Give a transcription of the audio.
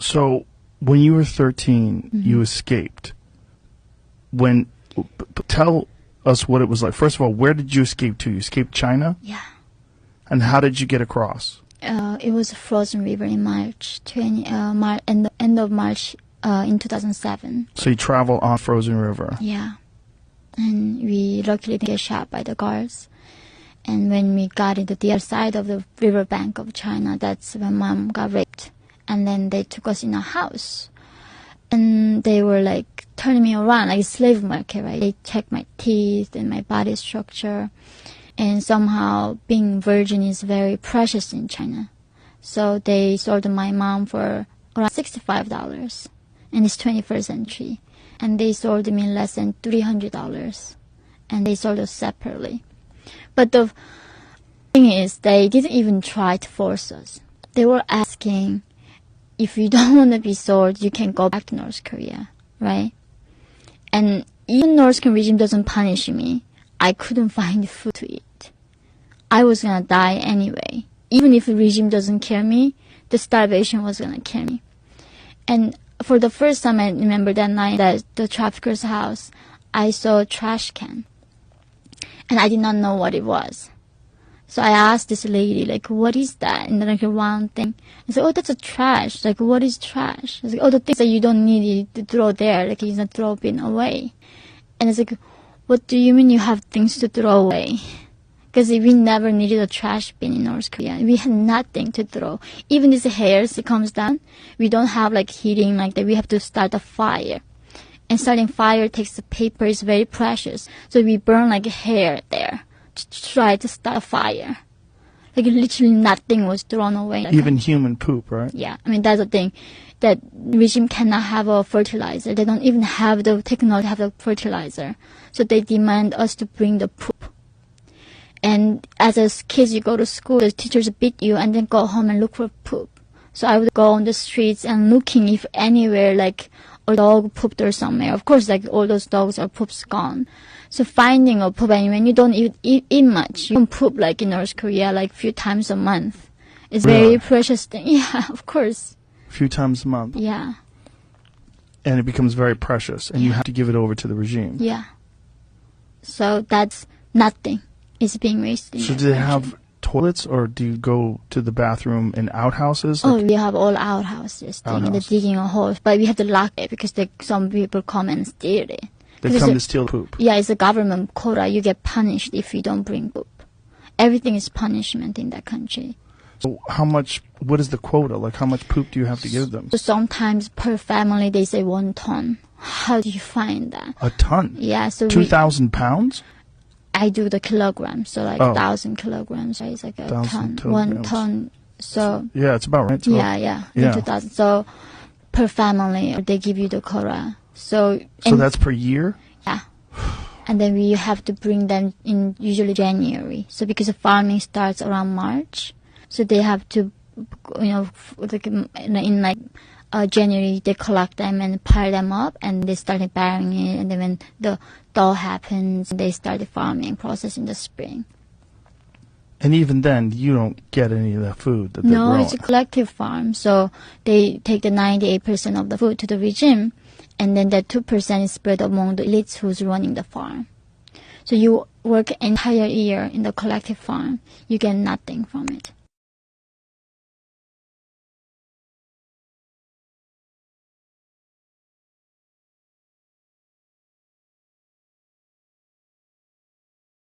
So when you were 13, you escaped. Tell us what it was like. First of all, where did you escape to? You escaped China? Yeah. And how did you get across? It was a frozen river in March, end of March in 2007. So you travel on frozen river. Yeah. And we luckily didn't get shot by the guards. And when we got into the other side of the riverbank of China, that's when Mom got raped. And then they took us in a house. And they were like turning me around like a slave market, right? They checked my teeth and my body structure. And somehow being virgin is very precious in China. So they sold my mom for around $65. And it's 21st century. And they sold me less than $300. And they sold us separately. But the thing is, they didn't even try to force us. They were asking, if you don't want to be sold, you can go back to North Korea, right? And even North Korean regime doesn't punish me. I couldn't find food to eat. I was going to die anyway. Even if the regime doesn't kill me, the starvation was going to kill me. And for the first time, I remember that night at the trafficker's house, I saw a trash can. And I did not know what it was. So I asked this lady, like, what is that? And then like a round thing. I said, oh, that's a trash. Like, what is trash? I was like, oh, the things that you don't need to throw there. Like, you can throw it away. And it's like, what do you mean you have things to throw away? Because we never needed a trash bin in North Korea. We had nothing to throw. Even if the hairs comes down, we don't have like heating like that. We have to start a fire. And starting fire takes the paper is very precious. So we burn like hair there to try to start a fire. Like literally nothing was thrown away. Even human poop, right? Yeah. I mean, that's the thing. That regime cannot have a fertilizer. They don't even have the technology to have the fertilizer. So they demand us to bring the poop. And as kids, you go to school, the teachers beat you and then go home and look for poop. So I would go on the streets and looking if anywhere like a dog pooped or somewhere. Of course, like all those dogs or poops gone. So finding a poop, and when you don't eat much, you can poop like in North Korea like a few times a month. It's very precious thing. Yeah, of course. A few times a month. Yeah. And it becomes very precious, and you have to give it over to the regime. Yeah. So that's nothing. It's being wasted. So do they have toilets, or do you go to the bathroom in outhouses? Oh, we have all outhouses. They're digging a hole. But we have to lock it because some people come and steal it. They come to steal poop? Yeah, it's a government quota. You get punished if you don't bring poop. Everything is punishment in that country. So what is the quota? Like how much poop do you have to give them? So sometimes per family they say 1 ton. How do you find that? A ton? Yeah. So 2,000 pounds? I do the kilograms, so like 1,000 kilograms, right? It's like a ton, 1 ton. So yeah, it's about right. So, yeah. 2,000. So per family, they give you the quota. So that's per year? Yeah. And then we have to bring them in usually January. So because the farming starts around March, so they have to, like in January they collect them and pile them up, and they started burying it. And then when the thaw happens, they start the farming process in the spring. And even then, you don't get any of the food that they're growing. No, it's a collective farm. So they take the 98% of the food to the regime, and then that 2% is spread among the elites who's running the farm. So you work entire year in the collective farm. You get nothing from it.